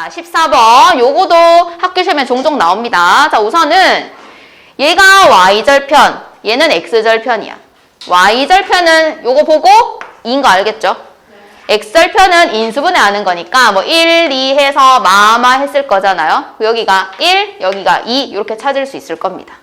자, 14번. 요거도 학교 시험에 종종 나옵니다. 자, 우선은 얘가 y절편, 얘는 x절편이야. y절편은 요거 보고 2인 거 알겠죠? x절편은 인수분해하는 거니까 뭐 1, 2 해서 마마 했을 거잖아요. 여기가 1, 여기가 2 이렇게 찾을 수 있을 겁니다.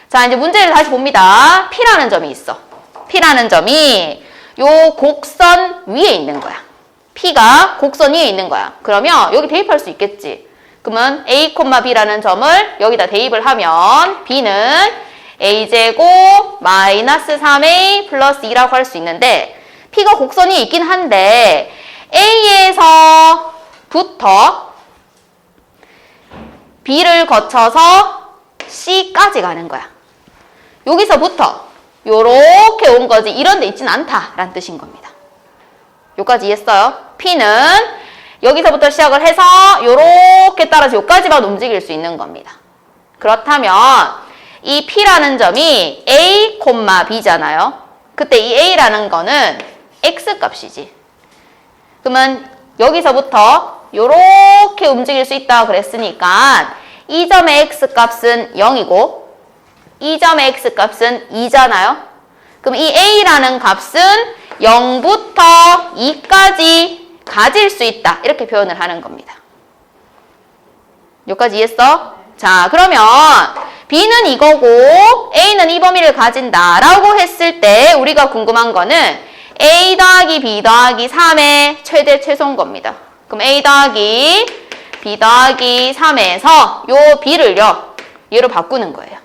자, 이제 문제를 다시 봅니다. P라는 점이 있어. P라는 점이 요 곡선 위에 있는 거야. P가 곡선 위에 있는 거야. 그러면 여기 대입할 수 있겠지. 그러면 A, B라는 점을 여기다 대입을 하면 B는 A제곱 마이너스 3A 플러스 2라고 할 수 있는데 P가 곡선이 있긴 한데 A에서부터 B를 거쳐서 C까지 가는 거야. 여기서부터 요렇게 온 거지 이런 데 있진 않다라는 뜻인 겁니다. 요까지 이해했어요? P는 여기서부터 시작을 해서 요렇게 따라서 요까지만 움직일 수 있는 겁니다. 그렇다면 이 P라는 점이 A, B잖아요. 그때 이 A라는 거는 X값이지. 그러면 여기서부터 요렇게 움직일 수 있다고 그랬으니까 이 점의 X값은 0이고 이 점의 X값은 2잖아요. 그럼 이 A라는 값은 0부터 2까지 가질 수 있다. 이렇게 표현을 하는 겁니다. 여기까지 이해했어? 자, 그러면 B는 이거고 A는 이 범위를 가진다 라고 했을 때 우리가 궁금한 거는 A 더하기 B 더하기 3의 최대 최소인 겁니다. 그럼 A 더하기 B 더하기 3에서 요 B를요 얘로 바꾸는 거예요.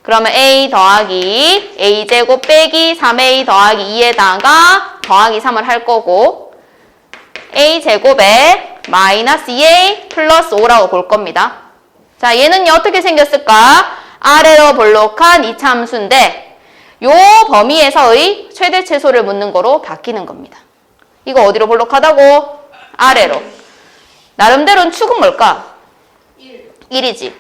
그러면 A 더하기 A제곱 빼기 3A 더하기 2에다가 더하기 3을 할 거고 A제곱에 마이너스 2A 플러스 5라고 볼 겁니다. 자, 얘는요 어떻게 생겼을까? 아래로 볼록한 이차함수인데 요 범위에서의 최대 최소를 묻는 거로 바뀌는 겁니다. 이거 어디로 볼록하다고? 아래로. 나름대로는 축은 뭘까? 1이지.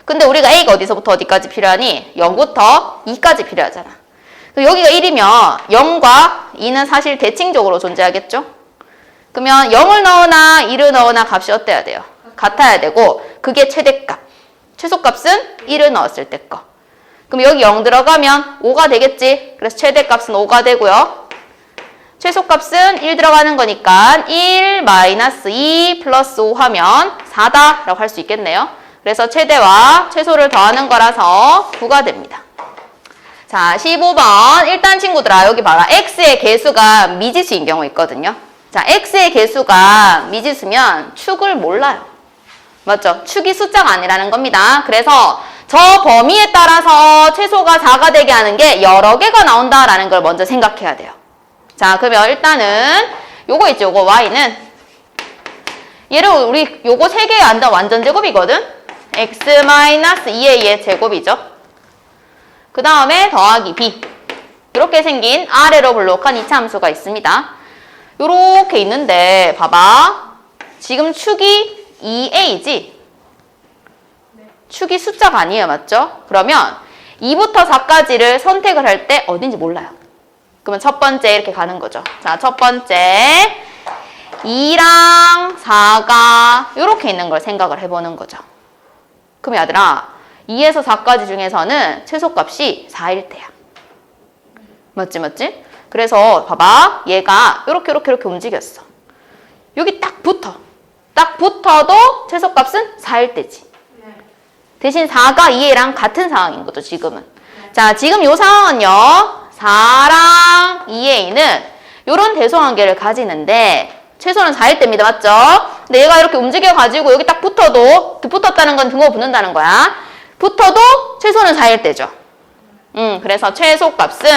근데 우리가 A가 어디서부터 어디까지 필요하니? 0부터 2까지 필요하잖아. 여기가 1이면 0과 2는 사실 대칭적으로 존재하겠죠? 그러면 0을 넣으나 2를 넣으나 값이 어때야 돼요? 같아야 되고 그게 최대값. 최소값은 1을 넣었을 때 거. 그럼 여기 0 들어가면 5가 되겠지? 그래서 최대값은 5가 되고요. 최소값은 1 들어가는 거니까 1 마이너스 2 플러스 5 하면 4다 라고 할 수 있겠네요. 그래서 최대와 최소를 더하는 거라서 9가 됩니다. 자, 15번. 일단 친구들아 여기 봐라. x의 개수가 미지수인 경우 있거든요. 자, x의 개수가 미지수면 축을 몰라요. 맞죠? 축이 숫자가 아니라는 겁니다. 그래서 저 범위에 따라서 최소가 4가 되게 하는 게 여러 개가 나온다라는 걸 먼저 생각해야 돼요. 자, 그러면 일단은 요거 있죠. 요거 y는 얘를 우리 요거 3개의 완전 제곱이거든. x-2a의 제곱이죠. 그 다음에 더하기 b. 이렇게 생긴 아래로 볼록한 이차함수가 있습니다. 요렇게 있는데 봐봐. 지금 축이 2a지? 축이 숫자가 아니에요. 맞죠? 그러면 2부터 4까지를 선택을 할 때 어딘지 몰라요. 그러면 첫 번째 이렇게 가는 거죠. 자, 첫 번째 2랑 4가 이렇게 있는 걸 생각을 해보는 거죠. 그럼 얘들아 2에서 4까지 중에서는 최소값이 4일 때야. 맞지? 맞지? 그래서 봐봐. 얘가 이렇게 움직였어. 여기 딱 붙어. 딱 붙어도 최소값은 4일 때지. 대신 4가 2A랑 같은 상황인 거죠. 지금은. 자, 지금 이 상황은요. 4랑 2A는 이런 대소관계를 가지는데 최소는 4일 때입니다. 맞죠? 근데 얘가 이렇게 움직여가지고 여기 딱 붙어도 붙었다는 건 등호가 붙는다는 거야. 붙어도 최소는 4일 때죠. 그래서 최소값은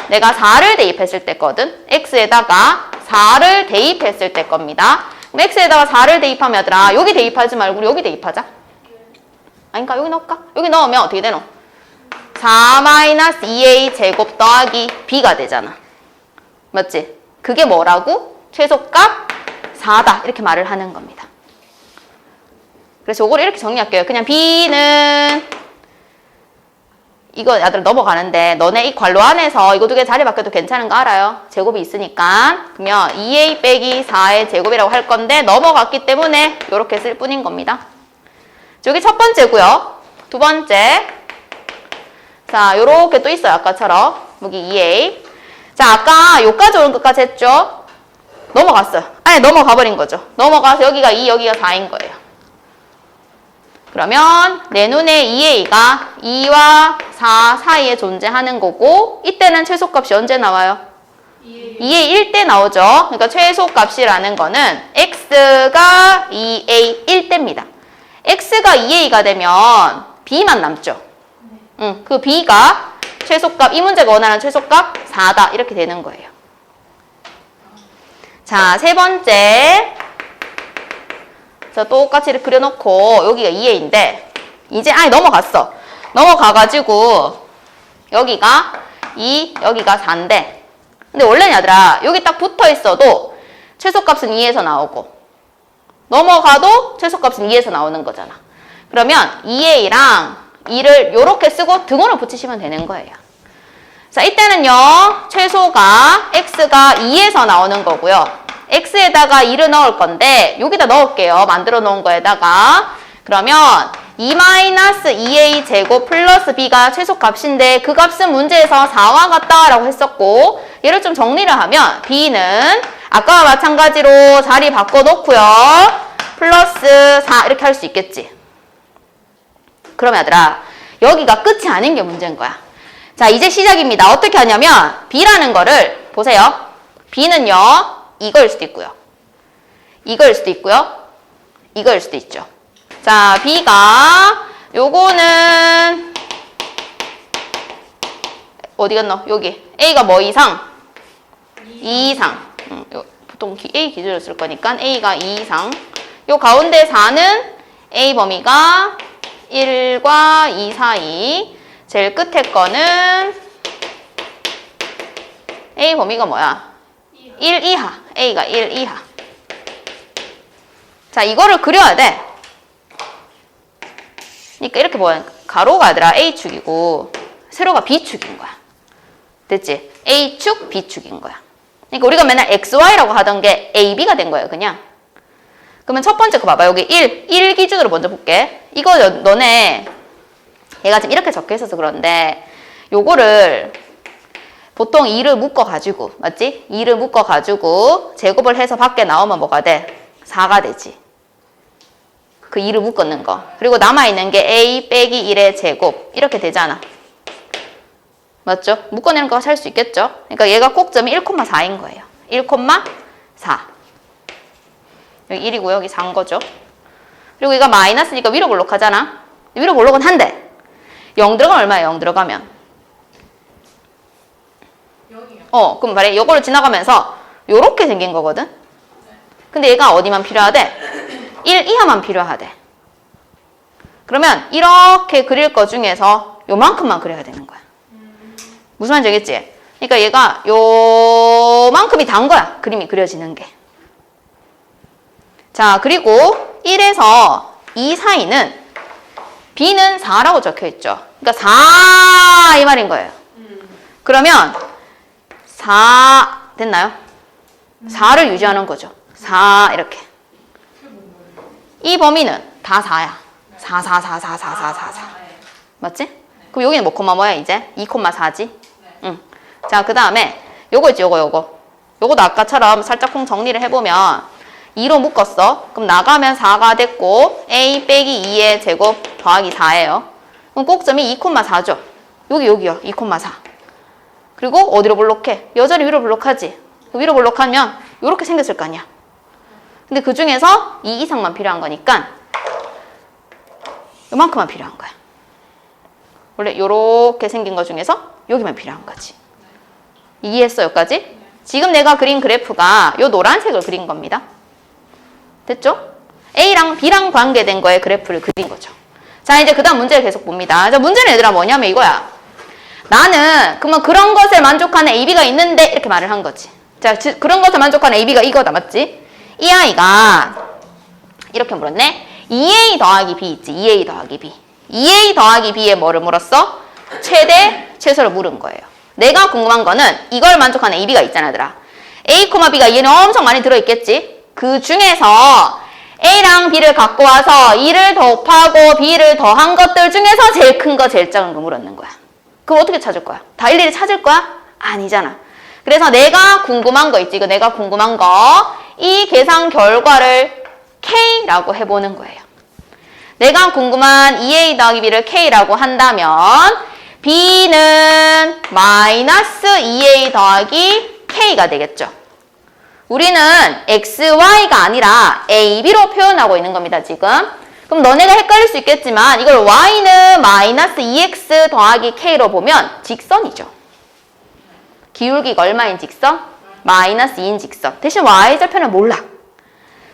내가 4를 대입했을 때거든. x에다가 4를 대입했을 때 겁니다. 그럼 x에다가 4를 대입하면 얘들아 여기 대입하지 말고 우리 여기 대입하자. 아닌가? 여기 넣을까? 여기 넣으면 어떻게 되노? 4-2a 제곱 더하기 b가 되잖아. 맞지? 그게 뭐라고? 최소값 4다. 이렇게 말을 하는 겁니다. 그래서 이걸 이렇게 정리할게요. 그냥 b는 이거 아들 넘어가는데 너네 이 괄호 안에서 이거 두 개 자리 바뀌어도 괜찮은 거 알아요? 제곱이 있으니까. 그러면 2a 빼기 4의 제곱이라고 할 건데 넘어갔기 때문에 이렇게 쓸 뿐인 겁니다. 여기 첫 번째고요. 두 번째. 자, 요렇게 또 있어요. 아까처럼. 여기 2a. 자, 아까 요까지 오는 것까지 했죠? 넘어갔어요. 아니, 넘어가 버린 거죠. 넘어가서 여기가 2, 여기가 4인 거예요. 그러면 내 눈에 2a가 2와 4 사이에 존재하는 거고 이때는 최소값이 언제 나와요? 2a 1대 나오죠. 그러니까 최소값이라는 거는 x가 2a 1대입니다. x가 2a가 되면 b만 남죠. 그 b가 최소값, 이 문제가 원하는 최소값 4다 이렇게 되는 거예요. 자, 세 번째. 자, 똑같이 이렇게 그려놓고 여기가 2a인데 이제 넘어갔어. 넘어가가지고 여기가 2, 여기가 4인데 근데 원래는 얘들아 여기 딱 붙어 있어도 최소값은 2에서 나오고 넘어가도 최소값은 2에서 나오는 거잖아. 그러면 2a랑 2를 요렇게 쓰고 등호를 붙이시면 되는 거예요. 자, 이때는요 최소가 x가 2에서 나오는 거고요. x에다가 2를 넣을 건데 여기다 넣을게요. 만들어 놓은 거에다가. 그러면 2-2a 제곱 플러스 b가 최소값인데 그 값은 문제에서 4와 같다라고 했었고 얘를 좀 정리를 하면 b는 아까와 마찬가지로 자리 바꿔놓고요. 플러스 4 이렇게 할 수 있겠지. 그러면 얘들아 여기가 끝이 아닌 게 문제인 거야. 자, 이제 시작입니다. 어떻게 하냐면 b라는 거를 보세요. b는요 이거일 수도 있고요. 이거일 수도 있고요. 이거일 수도 있죠. 자, b가 요거는 어디 갔노? 여기. a가 뭐 이상? 2 이상. 보통 a 기준으로 쓸 거니까 a가 2 이상. 요 가운데 4는 a 범위가 1과 2 사이. 제일 끝에 거는 a 범위가 뭐야? 1 이하. a가 1 이하. 자, 이거를 그려야 돼. 그러니까 이렇게 보면 가로가 아니라 A축이고 세로가 B축인 거야. 됐지? A축, B축인 거야. 그러니까 우리가 맨날 XY라고 하던 게 AB가 된 거예요, 그냥. 그러면 첫 번째 거 봐봐. 여기 1 기준으로 먼저 볼게. 이거 너네 얘가 지금 이렇게 적혀 있어서 그런데 요거를 보통 2를 묶어가지고, 맞지? 2를 묶어가지고 제곱을 해서 밖에 나오면 뭐가 돼? 4가 되지. 그 2를 묶었는 거. 그리고 남아있는 게 a 빼기 1의 제곱. 이렇게 되잖아. 맞죠? 묶어내는 거 살 수 있겠죠? 그러니까 얘가 꼭점이 1,4인 거예요. 1,4. 여기 1이고 여기 4인 거죠. 그리고 얘가 마이너스니까 위로 볼록하잖아. 위로 볼록은 한데 0 들어가면 얼마야? 0 들어가면? 0이요. 그럼 말해. 요거를 지나가면서 요렇게 생긴 거거든? 근데 얘가 어디만 필요하대? 1 이하만 필요하대. 그러면 이렇게 그릴 거 중에서 요만큼만 그려야 되는 거야. 무슨 말인지 알겠지? 그러니까 얘가 요만큼이 단 거야. 그림이 그려지는 게. 자, 그리고 1에서 2 사이는 b는 4라고 적혀 있죠. 그러니까 4 이 말인 거예요. 그러면 4 됐나요? 4를 유지하는 거죠. 4 이렇게. 이 범위는 다 4야. 4, 4, 4, 4, 4, 4, 4, 4. 맞지? 그럼 여기는 뭐 콤마 뭐야 이제? 2,4지? 응. 자, 그 다음에 요거 있지, 요거. 요거도 아까처럼 살짝 콩 정리를 해보면 2로 묶었어. 그럼 나가면 4가 됐고 a 빼기 2의 제곱 더하기 4예요. 그럼 꼭점이 2,4죠. 여기요. 2,4. 그리고 어디로 볼록해? 여전히 위로 볼록하지? 위로 볼록하면 요렇게 생겼을 거 아니야. 근데 그 중에서 2 이상만 필요한 거니까 요만큼만 필요한 거야. 원래 요렇게 생긴 거 중에서 여기만 필요한 거지. 이해했어, 여기까지? 지금 내가 그린 그래프가 요 노란색을 그린 겁니다. 됐죠? A랑 B랑 관계된 거에 그래프를 그린 거죠. 자, 이제 그 다음 문제를 계속 봅니다. 자, 문제는 얘들아 뭐냐면 이거야. 나는 그러면 그런 것을 만족하는 AB가 있는데 이렇게 말을 한 거지. 자, 그런 것을 만족하는 AB가 이거다, 맞지? 이 아이가 이렇게 물었네. 2A 더하기 B 있지. 2A 더하기 B. 2A 더하기 B에 뭐를 물었어? 최대 최소를 물은 거예요. 내가 궁금한 거는 이걸 만족하는 AB가 있잖아, 얘들아. A, B가 얘는 엄청 많이 들어있겠지? 그 중에서 A랑 B를 갖고 와서 2를 곱하고 B를 더한 것들 중에서 제일 큰 거, 제일 작은 거 물었는 거야. 그럼 어떻게 찾을 거야? 다 일일이 찾을 거야? 아니잖아. 그래서 내가 궁금한 거 있지? 이거 내가 궁금한 거. 이 계산 결과를 K라고 해보는 거예요. 내가 궁금한 2A 더하기 B를 K라고 한다면 B는 마이너스 2A 더하기 K가 되겠죠. 우리는 XY가 아니라 AB로 표현하고 있는 겁니다, 지금. 그럼 너네가 헷갈릴 수 있겠지만 이걸 Y는 마이너스 2X 더하기 K로 보면 직선이죠. 기울기가 얼마인 직선? 마이너스 2인 직선. 대신 Y절편을 몰라.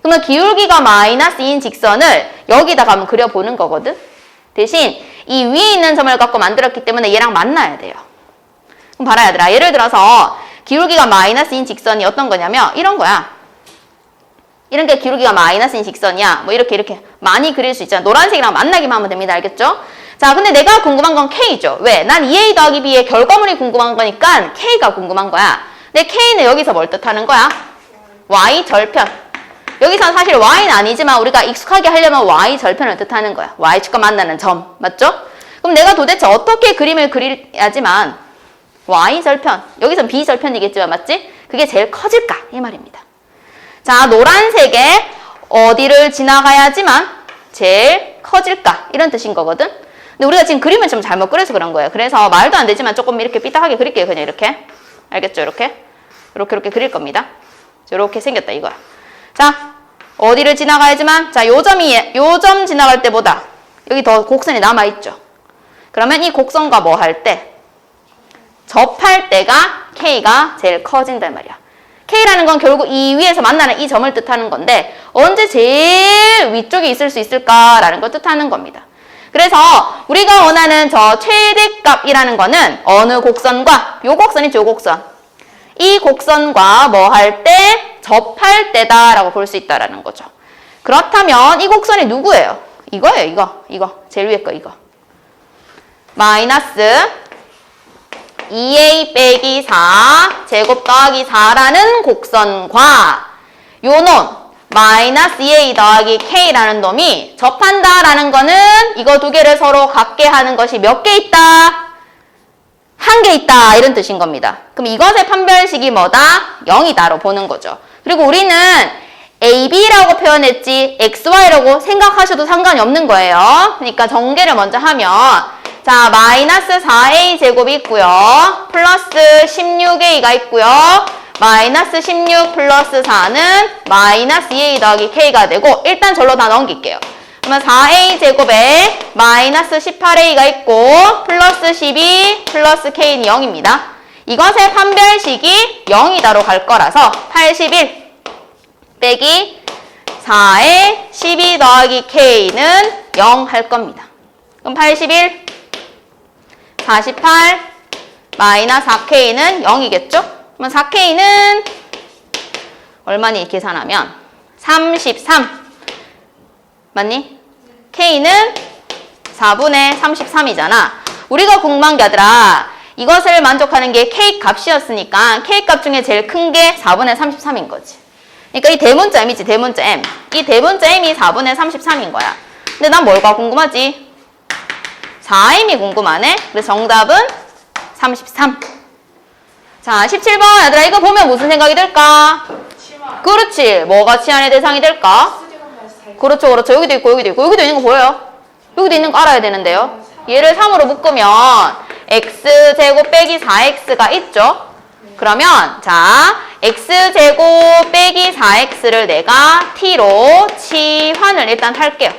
그러면 기울기가 마이너스 2인 직선을 여기다가 한번 그려보는 거거든. 대신 이 위에 있는 점을 갖고 만들었기 때문에 얘랑 만나야 돼요. 그럼 봐라, 얘들아. 예를 들어서 기울기가 마이너스인 직선이 어떤 거냐면 이런 거야. 이런 게 기울기가 마이너스인 직선이야. 뭐 이렇게 많이 그릴 수 있잖아. 노란색이랑 만나기만 하면 됩니다. 알겠죠? 자, 근데 내가 궁금한 건 K죠. 왜? 난 2A 더하기 B의 결과물이 궁금한 거니까 K가 궁금한 거야. 근데 K는 여기서 뭘 뜻하는 거야? Y절편. 여기서는 사실 Y는 아니지만 우리가 익숙하게 하려면 Y절편을 뜻하는 거야. Y축과 만나는 점. 맞죠? 그럼 내가 도대체 어떻게 그림을 그려야지만 Y절편, 여기선 B절편이겠지만 맞지? 그게 제일 커질까? 이 말입니다. 자, 노란색에 어디를 지나가야지만 제일 커질까? 이런 뜻인 거거든? 근데 우리가 지금 그림을 좀 잘못 그려서 그런 거예요. 그래서 말도 안 되지만 조금 이렇게 삐딱하게 그릴게요. 그냥 이렇게. 알겠죠? 이렇게 그릴 겁니다. 이렇게 생겼다 이거야. 자, 어디를 지나가야지만, 자, 요 점 지나갈 때보다 여기 더 곡선이 남아있죠. 그러면 이 곡선과 뭐 할 때? 접할 때가 K가 제일 커진단 말이야. K라는 건 결국 이 위에서 만나는 이 점을 뜻하는 건데 언제 제일 위쪽에 있을 수 있을까라는 걸 뜻하는 겁니다. 그래서 우리가 원하는 저 최대값이라는 거는 어느 곡선과 요 곡선이죠, 요 곡선. 이 곡선과 뭐 할 때? 접할 때다라고 볼 수 있다라는 거죠. 그렇다면 이 곡선이 누구예요? 이거예요, 이거. 제일 위에 거, 이거. 마이너스 2A 빼기 4 제곱 더하기 4라는 곡선과 요 놈 마이너스 2A 더하기 K라는 놈이 접한다라는 거는 이거 두 개를 서로 같게 하는 것이 몇 개 있다? 한 개 있다 이런 뜻인 겁니다. 그럼 이것의 판별식이 뭐다? 0이다로 보는 거죠. 그리고 우리는 AB라고 표현했지 XY라고 생각하셔도 상관이 없는 거예요. 그러니까 전개를 먼저 하면 자, 마이너스 4A 제곱이 있고요. 플러스 16A가 있고요. 마이너스 16 플러스 4는 마이너스 2A 더하기 K가 되고 일단 절로 다 넘길게요. 그러면 4A 제곱에 마이너스 18A가 있고 플러스 12 플러스 K는 0입니다. 이것의 판별식이 0이다로 갈 거라서 81 빼기 4에 12 더하기 K는 0 할 겁니다. 그럼 81 48 마이너스 4K는 0이겠죠? 그러면 4K는 얼마니 계산하면 33 맞니? K는 4분의 33이잖아. 우리가 궁금한 게 아니라 이것을 만족하는 게 K 값이었으니까 K 값 중에 제일 큰 게 4분의 33인 거지. 그러니까 이 대문자 M이지, 대문자 M. 이 대문자 M이 4분의 33인 거야. 근데 난 뭘까 궁금하지? 4M이 궁금하네. 그래서 정답은 33. 자, 17번. 얘들아, 이거 보면 무슨 생각이 들까? 치환. 그렇지. 뭐가 치환의 대상이 될까? 그렇죠, 그렇죠. 여기도 있고, 여기도 있고. 여기도 있는 거 보여요? 여기도 있는 거 알아야 되는데요. 얘를 3으로 묶으면 x제곱 빼기 4x가 있죠? 그러면, 자, x제곱 빼기 4x를 내가 t로 치환을 일단 할게요.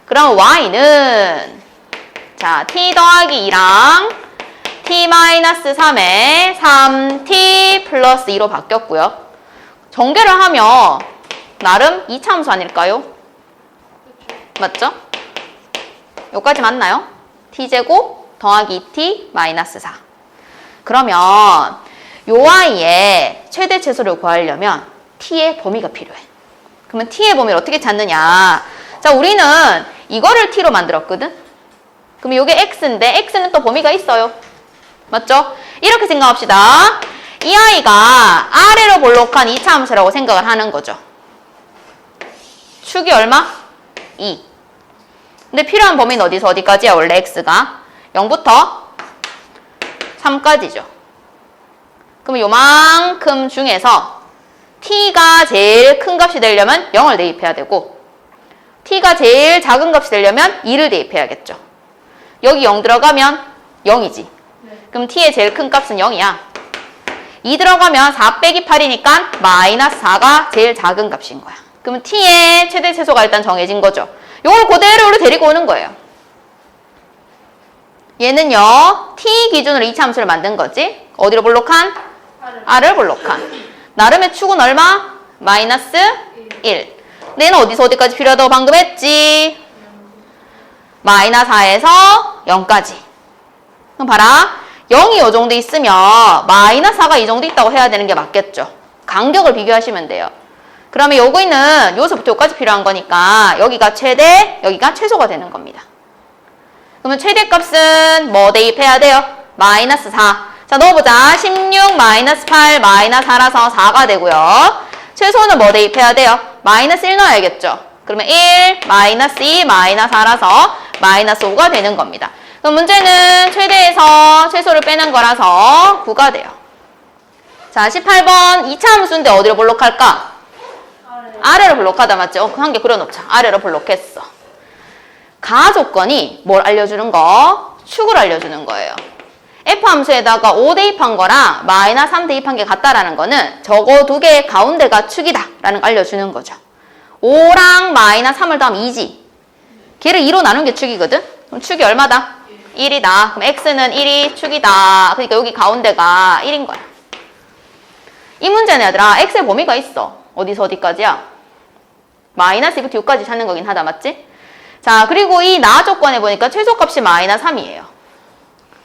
그럼 y는 자, t 더하기 2랑 t-3에 3t 플러스 2로 바뀌었고요. 전개를 하면 나름 이차함수 아닐까요? 맞죠? 여기까지 맞나요? t제곱 더하기 2t 마이너스 4. 그러면 요 아이의 최대 최소를 구하려면 t의 범위가 필요해. 그러면 t의 범위를 어떻게 찾느냐? 자, 우리는 이거를 t로 만들었거든? 그럼 이게 x인데 x는 또 범위가 있어요. 맞죠? 이렇게 생각합시다. 이 아이가 아래로 볼록한 이차함수라고 생각을 하는 거죠. 축이 얼마? 2. 근데 필요한 범위는 어디서 어디까지야? 원래 x가 0부터 3까지죠. 그럼 요만큼 중에서 t가 제일 큰 값이 되려면 0을 대입해야 되고 t가 제일 작은 값이 되려면 2를 대입해야겠죠. 여기 0 들어가면 0이지. 그럼 t의 제일 큰 값은 0이야. 2 들어가면 4 빼기 8이니까 마이너스 4가 제일 작은 값인 거야. 그러면 t의 최대 최소가 일단 정해진 거죠. 요걸 그대로 우리 데리고 오는 거예요. 얘는요, t 기준으로 이차함수를 만든 거지. 어디로 볼록한? r을 볼록한. 나름의 축은 얼마? 마이너스 1. 근데 얘는 어디서 어디까지 필요하다고 방금 했지? 마이너스 4에서 0까지. 그럼 봐라. 0이 이 정도 있으면 마이너스 4가 이 정도 있다고 해야 되는 게 맞겠죠. 간격을 비교하시면 돼요. 그러면 요거는 요서부터 요까지 필요한 거니까 여기가 최대, 여기가 최소가 되는 겁니다. 그러면 최대값은 뭐 대입해야 돼요? 마이너스 4. 자, 넣어보자. 16 마이너스 8 마이너스 4라서 4가 되고요. 최소는 뭐 대입해야 돼요? 마이너스 1 넣어야겠죠. 그러면 1 마이너스 2 마이너스 4라서 마이너스 5가 되는 겁니다. 그럼 문제는 최대에서 최소를 빼는 거라서 9가 돼요. 자, 18번 2차 함수인데 어디로 볼록할까? 아래로 볼록하다 맞죠? 한 개 그려놓자. 아래로 볼록했어. 가조건이 뭘 알려주는 거? 축을 알려주는 거예요. F함수에다가 5 대입한 거랑 마이너스 3 대입한 게 같다라는 거는 저거 두 개의 가운데가 축이다 라는 거 알려주는 거죠. 5랑 마이너스 3을 더하면 2지. 걔를 2로 나눈 게 축이거든? 그럼 축이 얼마다? 1이다. 그럼 x는 1이 축이다. 그러니까 여기 가운데가 1인 거야. 이 문제는 얘들아 x의 범위가 있어. 어디서 어디까지야? 마이너스 2부터 6까지 찾는 거긴 하다. 맞지? 자, 그리고 이 나 조건에 보니까 최소값이 마이너스 3이에요.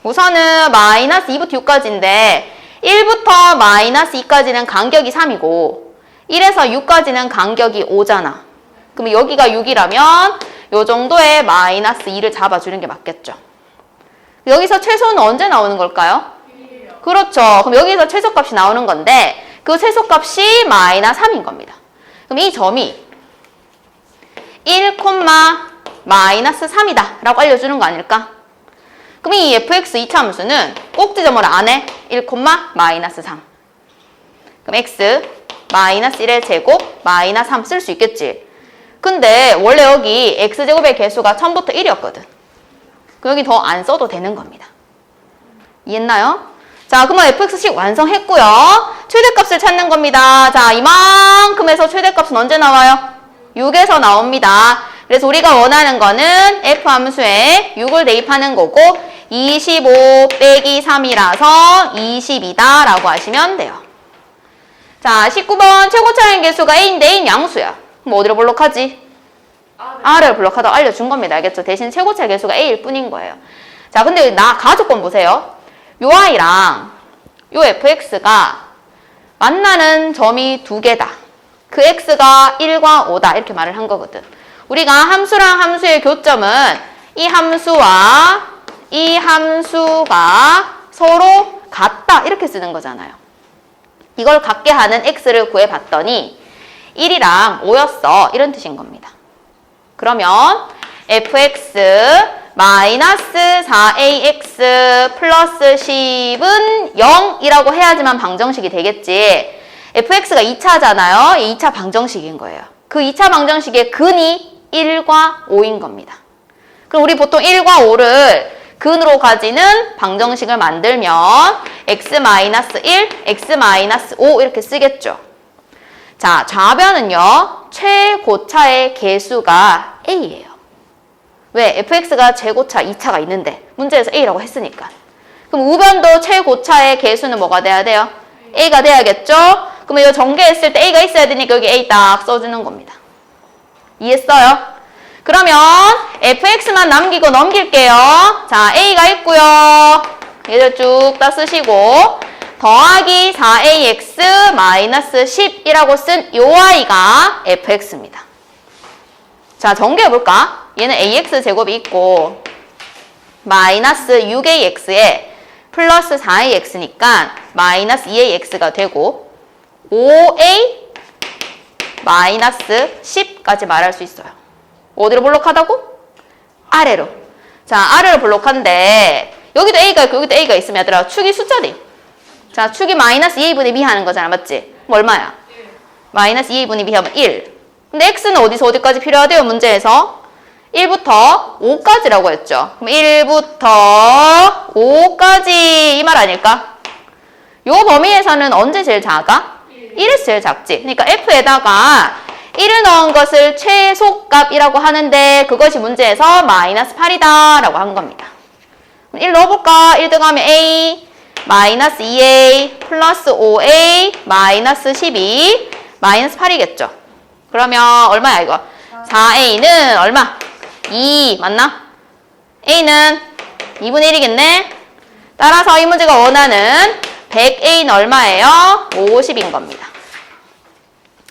우선은 마이너스 2부터 6까지인데 1부터 마이너스 2까지는 간격이 3이고 1에서 6까지는 간격이 5잖아. 그럼 여기가 6이라면 요 정도의 마이너스 2를 잡아주는 게 맞겠죠. 여기서 최소는 언제 나오는 걸까요? 1이요. 그렇죠. 그럼 여기서 최소값이 나오는 건데 그 최소값이 마이너스 3인 겁니다. 그럼 이 점이 1, 마이너스 3이다 라고 알려주는 거 아닐까? 그럼 이 fx 2차 함수는 꼭지점을 안에 1, 마이너스 3. 그럼 x 마이너스 1의 제곱 마이너스 3 쓸 수 있겠지. 근데 원래 여기 x제곱의 개수가 1000부터 1이었거든. 그럼 여기 더 안 써도 되는 겁니다. 이해했나요? 자, 그러면 fx식 완성했고요. 최대값을 찾는 겁니다. 자, 이만큼에서 최대값은 언제 나와요? 6에서 나옵니다. 그래서 우리가 원하는 거는 f함수에 6을 대입하는 거고 25 빼기 3이라서 20이다 라고 하시면 돼요. 자, 19번 최고차의 개수가 a인데 a는 양수야. 그럼 어디로 볼록하지? R을 볼록하다고 알려준 겁니다. 알겠죠? 대신 최고차의 개수가 a일 뿐인 거예요. 자, 근데 나 가조건 보세요. 요 i랑 요 fx가 만나는 점이 두 개다. 그 x가 1과 5다. 이렇게 말을 한 거거든. 우리가 함수랑 함수의 교점은 이 함수와 이 함수가 서로 같다. 이렇게 쓰는 거잖아요. 이걸 같게 하는 x를 구해봤더니 1이랑 5였어. 이런 뜻인 겁니다. 그러면 fx 마이너스 4ax 플러스 10은 0이라고 해야지만 방정식이 되겠지. fx가 2차잖아요. 이 2차 방정식인 거예요. 그 2차 방정식의 근이 1과 5인 겁니다. 그럼 우리 보통 1과 5를 근으로 가지는 방정식을 만들면 x-1, x-5 이렇게 쓰겠죠. 자, 좌변은요. 최고차의 개수가 a예요. 왜? fx가 최고차 2차가 있는데 문제에서 a라고 했으니까. 그럼 우변도 최고차의 개수는 뭐가 돼야 돼요? a가 돼야겠죠? 그러면 이거 전개했을 때 a가 있어야 되니까 여기 a 딱 써주는 겁니다. 이해했어요? 그러면 fx만 남기고 넘길게요. 자, a가 있고요. 얘들 쭉 다 쓰시고 더하기 4ax 마이너스 10이라고 쓴 요 i가 fx입니다. 자, 전개해볼까? 얘는 ax 제곱이 있고 마이너스 6ax에 플러스 4ax니까 마이너스 2ax가 되고 5a 마이너스 10까지 말할 수 있어요. 어디로 볼록하다고? 아래로. 자, 아래로 볼록한데 여기도 a가 있고 여기도 a가 있으면 얘들아 축이 숫자지. 자, 축이 마이너스 2a분의 b 하는 거잖아. 맞지? 그럼 얼마야? 마이너스 2a분의 b 하면 1. 근데 x는 어디서 어디까지 필요하대요? 문제에서 1부터 5까지라고 했죠. 그럼 1부터 5까지 이 말 아닐까? 요 범위에서는 언제 제일 작아? 1에서 제일 작지. 그러니까 f에다가 1을 넣은 것을 최소값이라고 하는데 그것이 문제에서 마이너스 8이다 라고 한 겁니다. 1 넣어볼까? 1 들어가면 a 마이너스 2a 플러스 5a 마이너스 12 마이너스 8이겠죠. 그러면 얼마야 이거? 4a는 얼마? 2 맞나? a는 2분의 1이겠네. 따라서 이 문제가 원하는 100a는 얼마예요? 50인 겁니다.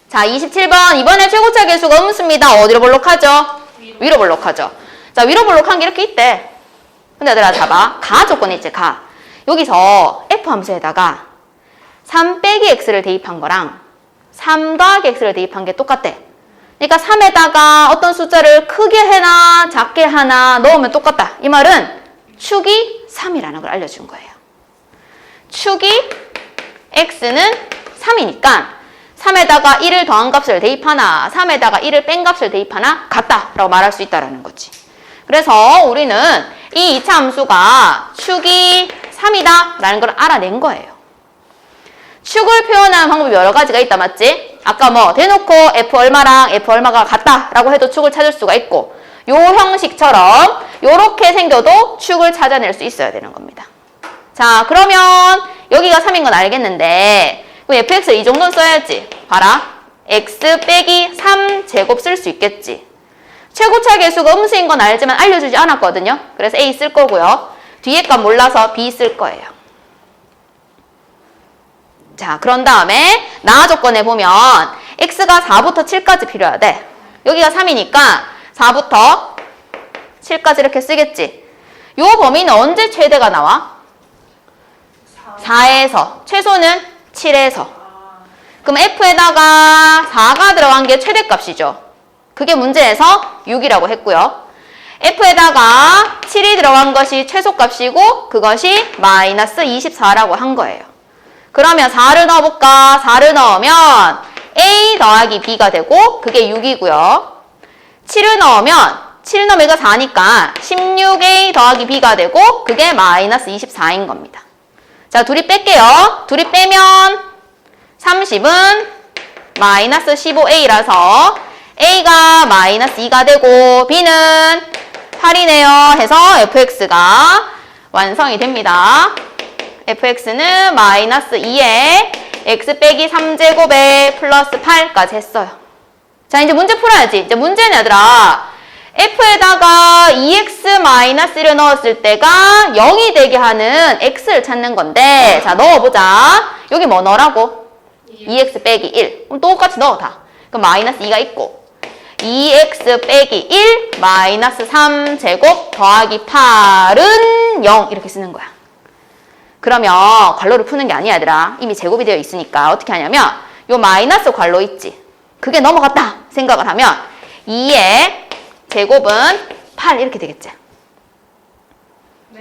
자, 27번. 이번에 최고차 계수가 음수입니다. 어디로 볼록하죠? 위로 볼록하죠. 자, 위로 볼록한 게 이렇게 있대. 근데 얘들아, 봐봐. 가 조건 있지, 가. 여기서 f 함수에다가 3 빼기 x를 대입한 거랑 3 더하기 x를 대입한 게 똑같대. 그러니까 3에다가 어떤 숫자를 크게 하나 작게 하나 넣으면 똑같다. 이 말은 축이 3이라는 걸 알려준 거예요. 축이 x는 3이니까 3에다가 1을 더한 값을 대입하나 3에다가 1을 뺀 값을 대입하나 같다라고 말할 수 있다는 거지. 그래서 우리는 이 2차 함수가 축이 3이다 라는 걸 알아낸 거예요. 축을 표현하는 방법이 여러 가지가 있다. 맞지? 아까 뭐 대놓고 f 얼마랑 f 얼마가 같다라고 해도 축을 찾을 수가 있고 요 형식처럼 요렇게 생겨도 축을 찾아낼 수 있어야 되는 겁니다. 자, 그러면 여기가 3인 건 알겠는데 fx를 이 정도는 써야지. 봐라. x 빼기 3제곱 쓸 수 있겠지. 최고차 계수가 음수인 건 알지만 알려주지 않았거든요. 그래서 a 쓸 거고요. 뒤에 값 몰라서 b 쓸 거예요. 자, 그런 다음에 나 조건에 보면 x가 4부터 7까지 필요하대. 여기가 3이니까 4부터 7까지 이렇게 쓰겠지. 요 범위는 언제 최대가 나와? 4에서. 최소는 7에서. 그럼 f에다가 4가 들어간 게 최대값이죠. 그게 문제에서 6이라고 했고요. f에다가 7이 들어간 것이 최소값이고 그것이 마이너스 24라고 한 거예요. 그러면 4를 넣어볼까? 4를 넣으면 a 더하기 b가 되고 그게 6이고요. 7을 넣으면 7 넣으면 이거 4니까 16a 더하기 b가 되고 그게 마이너스 24인 겁니다. 자, 둘이 뺄게요. 둘이 빼면 30은 마이너스 15a라서 a가 마이너스 2가 되고 b는 8이네요 해서 fx가 완성이 됩니다. fx는 마이너스 2에 x 빼기 3제곱에 플러스 8까지 했어요. 자, 이제 문제 풀어야지. 이제 문제는 얘들아 f에다가 2x-1을 넣었을 때가 0이 되게 하는 x를 찾는 건데 자, 넣어보자. 여기 뭐 넣으라고? 2x 빼기 1. 그럼 똑같이 넣어 다. 그럼 마이너스 2가 있고 2x 빼기 1 마이너스 3제곱 더하기 8은 0 이렇게 쓰는 거야. 그러면 괄호를 푸는 게 아니야 얘들아. 이미 제곱이 되어 있으니까 어떻게 하냐면 요 마이너스 괄호 있지. 그게 넘어갔다 생각을 하면 2의 제곱은 8 이렇게 되겠지. 네.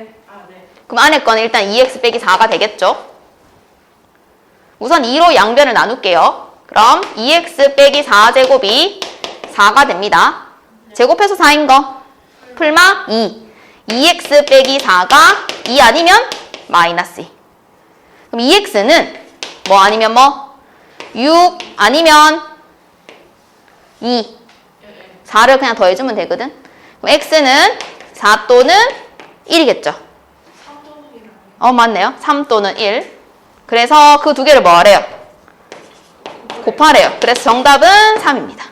네. 그럼 안에 거는 일단 2x 빼기 4가 되겠죠. 우선 2로 양변을 나눌게요. 그럼 2x 빼기 4제곱이 4가 됩니다. 제곱해서 4인 거 풀마 2. 2x 빼기 4가 2 아니면 마이너스 2. 그럼 2x는 뭐 아니면 뭐? 6 아니면 2. 4를 그냥 더해주면 되거든. 그럼 x는 4 또는 1이겠죠. 맞네요. 3 또는 1. 그래서 그 두 개를 뭐 하래요? 곱하래요. 그래서 정답은 3입니다.